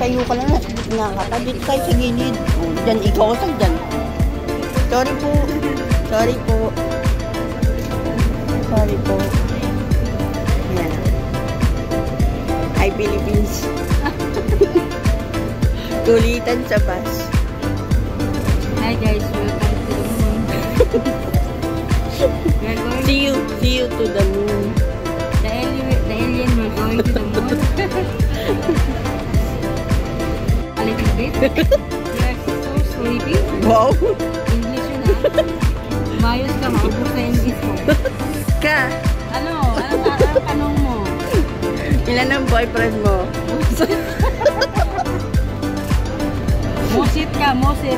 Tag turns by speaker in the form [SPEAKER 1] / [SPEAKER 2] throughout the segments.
[SPEAKER 1] tayo ka lang, nga ka. Dito tayo sa gilid. Diyan, ikaw sa dyan. Sorry po. Sorry po. Sorry po. Ayan. Hi, Philippines. Kulitan sa bus.
[SPEAKER 2] Hi guys, welcome to the moon.
[SPEAKER 1] See you to the moon.
[SPEAKER 2] The alien, we're going to the moon. A little bit. You are so sleepy.
[SPEAKER 1] Wow.
[SPEAKER 2] English yun ha. Umayos ka, maubos na English mo.
[SPEAKER 1] Ka.
[SPEAKER 2] Ano tanong mo?
[SPEAKER 1] Ilan ang boyfriend mo?
[SPEAKER 2] Mosit ka, mosit.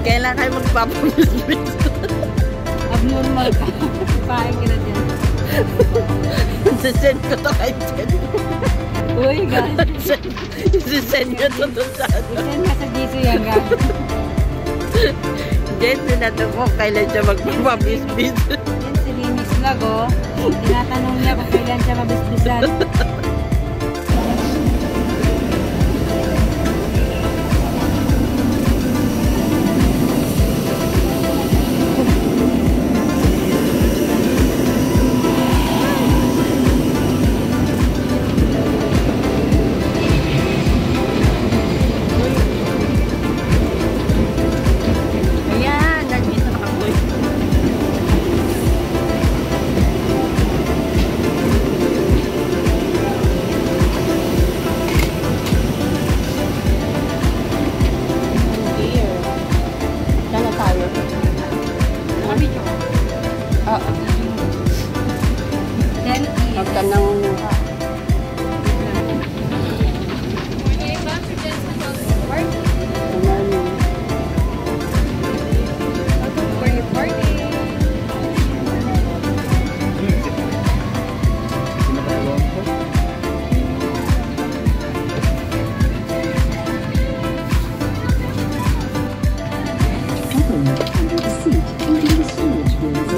[SPEAKER 1] Kailan kayo magpapamisbis?
[SPEAKER 2] Abnormal ka. Pahay ka na dyan.
[SPEAKER 1] Sisend ko to kay Jen.
[SPEAKER 2] Uy, guys.
[SPEAKER 1] Sisend nyo to to sa ano.
[SPEAKER 2] Send ka sa GC yan, guys.
[SPEAKER 1] Jen, sinato ko kailan siya magpapamisbis.
[SPEAKER 2] Yan si Remix Vlog, oh. Tinatanong niya kung kailan siya mabisbisan.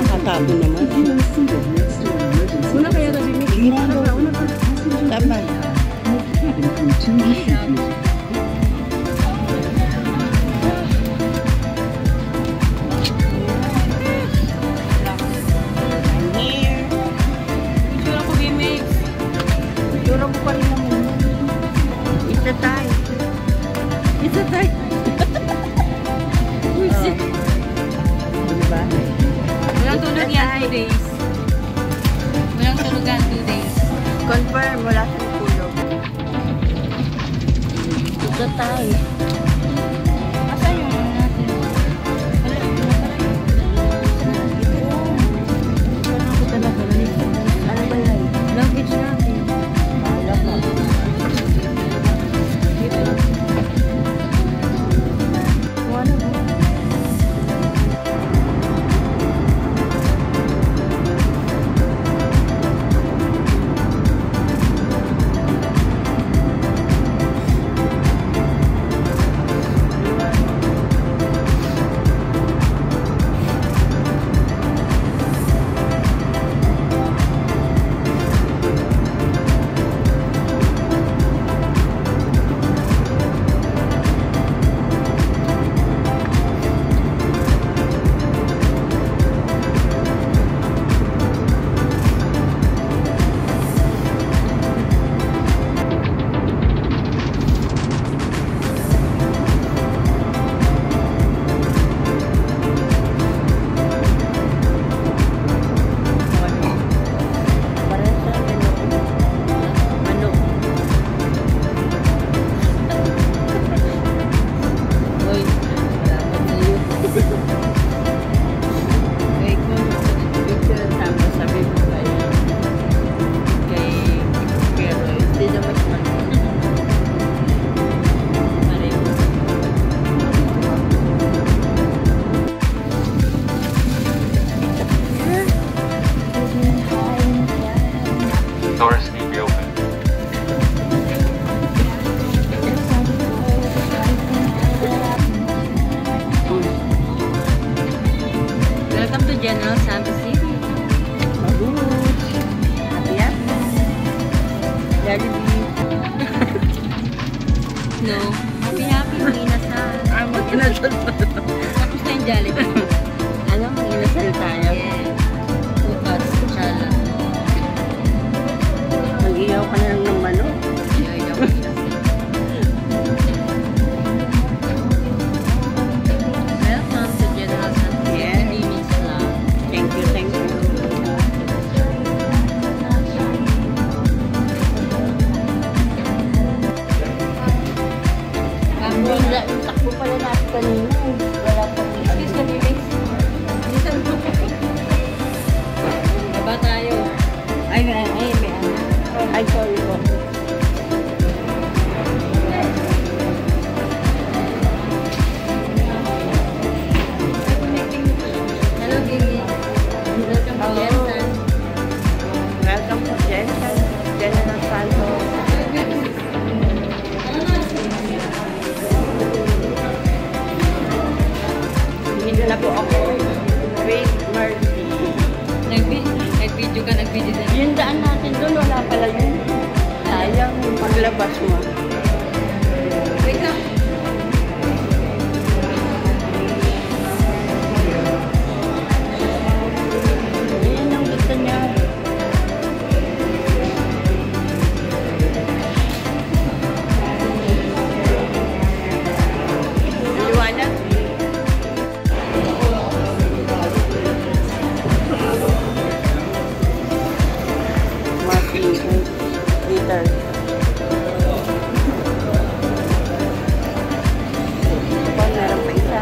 [SPEAKER 1] Nakatago naman.
[SPEAKER 2] Una kaya na Remix. Una pa.
[SPEAKER 1] Tama.
[SPEAKER 2] Itsura ko, Remix. Itsura mo pa rin naman.
[SPEAKER 1] Isa tayo.
[SPEAKER 2] Isa tayo. Uy, shit.
[SPEAKER 1] Diba?
[SPEAKER 2] Walang tulog yan 2 days. Walang tulog yan 2 days.
[SPEAKER 1] Confirm, wala siyang tulog. Isa tayo.
[SPEAKER 2] Asa yung ano natin? Wala, wala ko talaga.
[SPEAKER 1] Ano ba yan?
[SPEAKER 2] Luggage natin.
[SPEAKER 1] Wala pa.
[SPEAKER 2] Wala mo. General Santos City.
[SPEAKER 1] Mabuch. Happy. Jollibee.
[SPEAKER 2] no? Happy, mag-inasal.
[SPEAKER 1] Mag-inasal pa.
[SPEAKER 2] Tapos na yung Jollibee.
[SPEAKER 1] Ano? Mag-inasal tayo?
[SPEAKER 2] Yeah. Bukas, inshallah.
[SPEAKER 1] Mag-iyaw ka na lang ng manok.
[SPEAKER 2] Ayaw ko inasal. Welcome to General Santos.
[SPEAKER 1] Yeah.
[SPEAKER 2] Naming Islam.
[SPEAKER 1] Thank you, thank you. Takbo pala natin kanina. Wala pa.
[SPEAKER 2] Excuse me, please. Listen po. Baba tayo.
[SPEAKER 1] Ay, may ano. Ay, sorry po.
[SPEAKER 2] Hello, Gigi. Welcome to Jensen.
[SPEAKER 1] Welcome to Jensen. General Santos. Dito na po ako. Great Mercy.
[SPEAKER 2] Nag-video ka, nag-video din.
[SPEAKER 1] Yung daan natin doon, wala pala yun. Sayang yung paglabas mo.
[SPEAKER 2] Wait lang.
[SPEAKER 1] Ayan ang gusto niya. Liwanag. Liter. Ito, meron pa isa.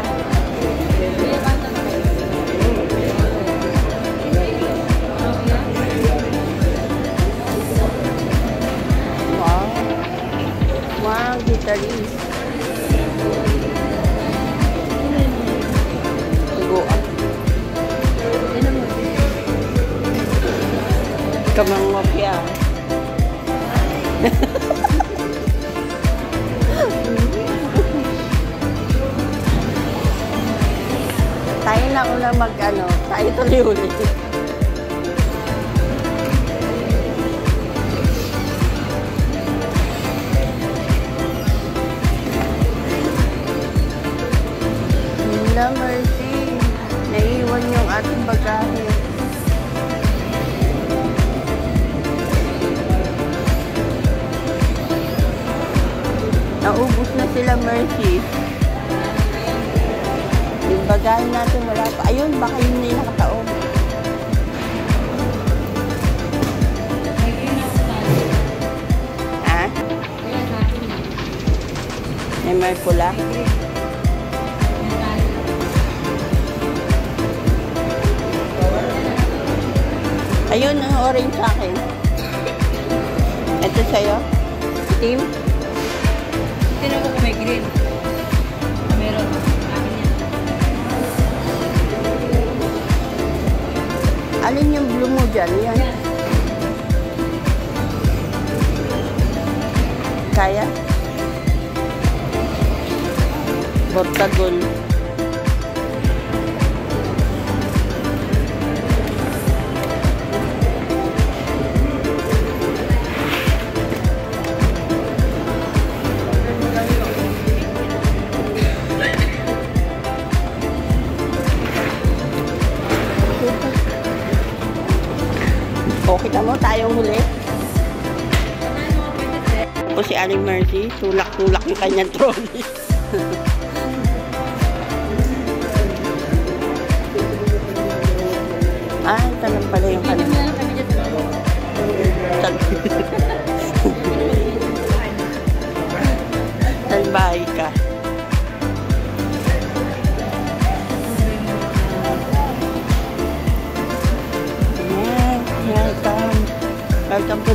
[SPEAKER 1] Wow. Wow, guitarist. Go up. Kamang mafia. Tayo na una mag-ano, tayo tuloy ulit. Nila Mercy, naiiwan yung ating bagahe. Naubos na sila, Mercy. Yung bagahe natin wala pa. Ayun, baka yun na yung nakataon. Ha? May pula? Ayun, ang orange sa akin. Ito sa'yo? Team?
[SPEAKER 2] Tinan ko kung may green. Meron. Akin yan.
[SPEAKER 1] Alin yung blue mo dyan? Yan. Kaya? Bortagol. O, kita mo, tayong huli. O si Aling Mercy, tulak-tulak yung kanyang trolley. Ah, ito lang pala yung
[SPEAKER 2] Hindi mo na lang kami dito.
[SPEAKER 1] Talbahay ka. Welcome. Welcome to